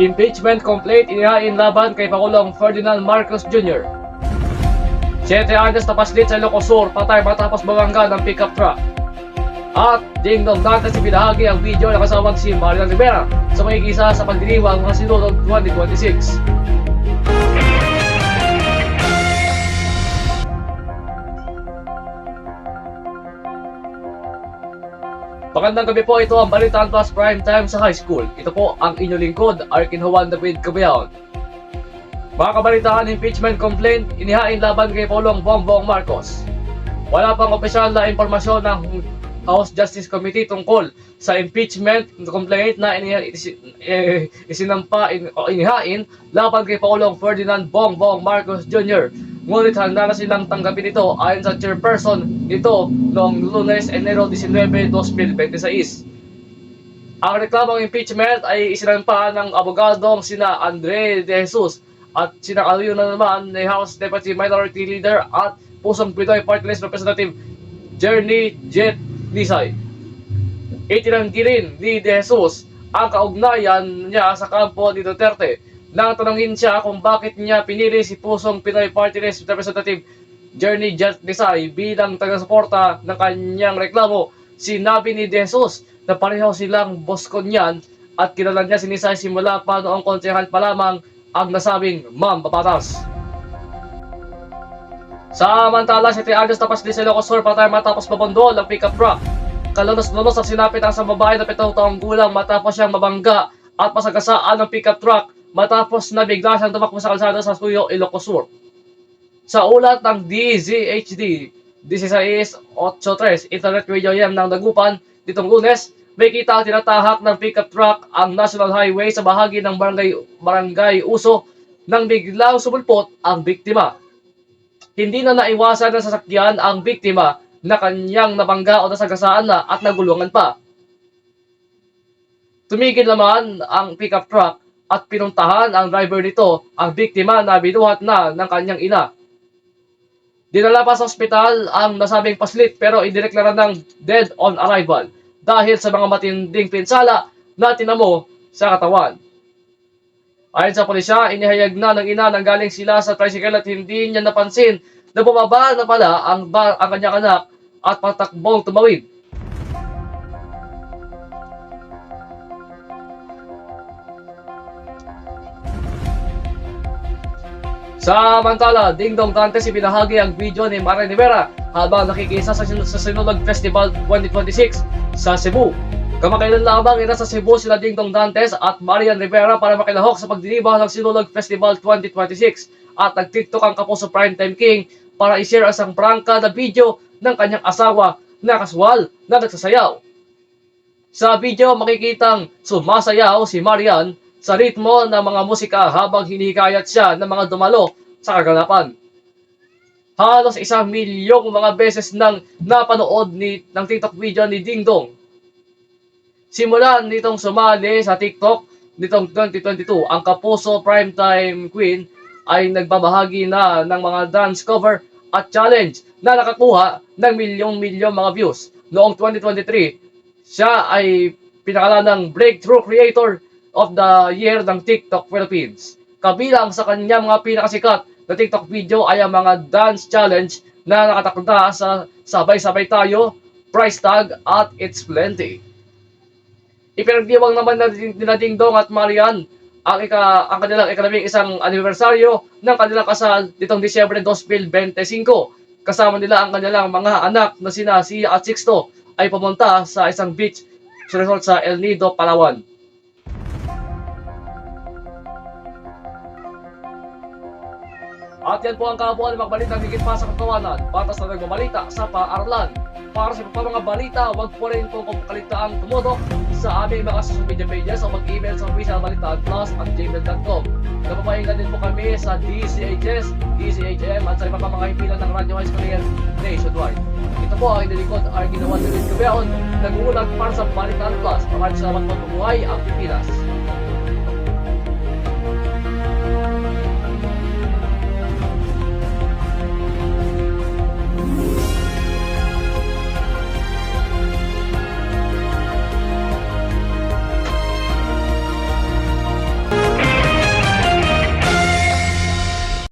Impeachment complaint inihain laban kay Pangulong Ferdinand Marcos Jr. 7 anyos na paslit sa Ilocos Sur, patay matapos mabangga ng pickup truck. At dingdong dagat si binahagi ang video na kasama si Marian Rivera sa makikisa sa pagdiriwang ng Sinulog 2026. Magandang gabi po, ito ang Balitaan Plus Prime Time sa High School. Ito po ang inyong lingkod, Arkin Juan David Cabayaon. Mga kabalitaan, impeachment complaint inihain laban kay Pangulong Bongbong Marcos. Wala pang opisyal na impormasyon ng House Justice Committee tungkol sa impeachment complaint na inihain laban kay Pangulong Ferdinand Bongbong Marcos Jr. Ngunit handa na silang tanggapin ito ayon sa chairperson nito noong Lunes, Enero 19, 2026. Ang reklamong impeachment ay isinampa ng abogadong sina Andre De Jesus at sinakaliw na naman ni House Deputy Minority Leader at Pusong Pinoy Party List Representative Jerny Jet Lisay. Itinanggi rin ni De Jesus ang kaugnayan niya sa kampo ni Duterte nang tanungin siya kung bakit niya pinili si Pusong Pinoy Party List Representative Jerny Jet Lisay bilang taga-suporta ng kanyang reklamo. Sinabi ni De Jesus na pareho silang Bosconyan at kilala niya si Lisay simula pa noong konsehal pa lamang ang nasabing mambabatas. Samantala, 7 anyos na pasli sa Ilocos Sur, patay matapos mabundol ang pickup truck. Kalunos-lunos ang sinapit ang isang babae na 7 taong gulang matapos siyang mabangga at masagasaan ng pickup truck matapos na bigla siyang tumakbo sa kalsada sa Suyo, Ilocos Sur. Sa ulat ng DZHD 1683 Internet Radio yan ng Dagupan ditong Lunes, may kita ang tinatahak ng pickup truck ang National Highway sa bahagi ng Barangay Uso nang biglang sumulpot ang biktima. Hindi na naiwasan ng sasakyan ang biktima na kanyang nabangga o nasagasaan na at nagulungan pa. Tumigil naman ang pickup truck at pinuntahan ang driver nito ang biktima na binuhat na ng kanyang ina. Dinala pa sa ospital ang nasabing paslit pero idineklara ng dead on arrival dahil sa mga matinding pinsala na tinamo sa katawan. Ayon sa pulisya, inihayag na ng ina nang galing sila sa tricycle at hindi niya napansin na bumaba na pala ang kanyang anak at patakbong tumawid. Samantala, dingdong Dantes ibinahagi ang video ni Marian Rivera habang nakikisa sa Sinulog Festival 2026 sa Cebu. Kamakailan lamang sa Cebu sila Dingdong Dantes at Marian Rivera para makilahok sa pagdiriba ng Sinulog Festival 2026 at nag-TikTok ang Kapuso Primetime King para i-share ang isang prangka na video ng kanyang asawa na kaswal na nagsasayaw. Sa video makikitang sumasayaw si Marian sa ritmo ng mga musika habang hinihikayat siya ng mga dumalo sa kaganapan. Halos 1 milyong mga beses nang napanood ng TikTok video ni Dingdong. Simulan nitong sumali sa TikTok nitong 2022, ang Kapuso Primetime Queen ay nagbabahagi na ng mga dance cover at challenge na nakakuha ng milyong-milyong mga views. Noong 2023, siya ay pinakalan ng Breakthrough Creator of the Year ng TikTok Philippines. Kabilang sa kanyang mga pinakasikat na TikTok video ay ang mga dance challenge na nakatakda sa Sabay-Sabay Tayo, Price Tag at It's Plenty. Ipinagdiwang naman na Dingdong at Marian ang kanilang ika-11 anibersaryo ng kanilang kasal nitong Disyembre 2025. Kasama nila ang kanilang mga anak na sina Sia at Sixto ay pumunta sa isang beach resort sa El Nido, Palawan. At yan po ang kabuuan ng mga balita ng higit pa sa katawanan, patas na nagmamalita sa paaralan. Para sa mga balita, huwag po rin po kaligtaang tumudok sa aming mga social media pages o mag-email sa officialbalitaanplus@gmail.com. Napapahingan din po kami sa DCHS, DCHM at sa iba pa mga himpilan ng Radio High School nationwide. Ito po ang inilikod Arkin Juan David Cabayaon, nag-uulat para sa Balitaan Plus. Maraming salamat po, mabuhay ang Pilipinas.